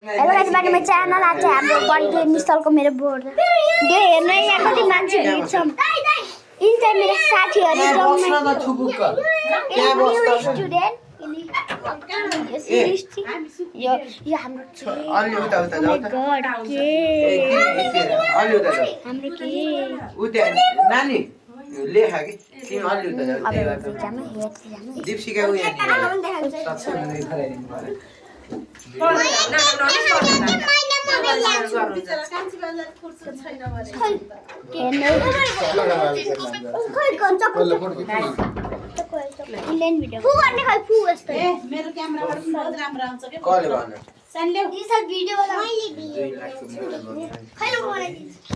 hello guys बारे में channel आज चाहिँ हाम्रो बर्थडे मिसलको मेरो बोर्ड यो हेर्न यहाँ कति मान्छे हिँड्छ यिन चाहिँ मेरो साथीहरु जम्मै स्टुडेन्ट यो हाम्रो अलि उता उता जाऊ त हाम्रो के उता नानी लेखा कि तिमी अलि उता जाऊ दीपशिका उ यहाँ मेरो क्यामेराबाट बहुत राम्रो आउँछ के कले भन सानले यो सब भिडियो वाला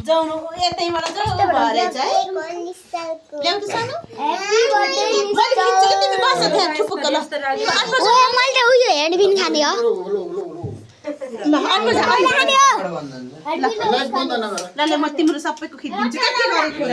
जाउनु यतैबाट जाऊ भरे चाहिँ ल्याउ त सानो ह्यापी बर्थडे तिमी बस त्यहाँ ठुपुक्क ल ओए मैले त उयो हेडबिन खाने हो ल म तिम्रो सबैको खिचिदिन्छु के गरेको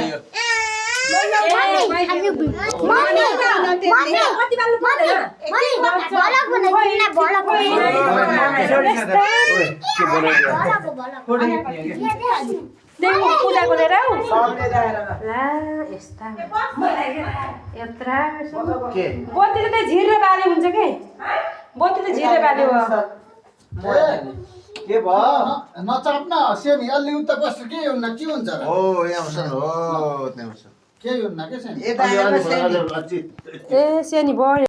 कुरा पूजा गरेर यस्ता यत्रा बत्ती त झिर्रे बाले हुन्छ के बत्ती त झिर्रे बाले हो के भयो नचाप्न सेमी अलि उता बस्छ के हुन्न के हुन्छ हो यहाँ बस्छ हो त्यहाँ बस्छ के हुन्न के सेमी यता आएर बस्छ ए सेनी भयो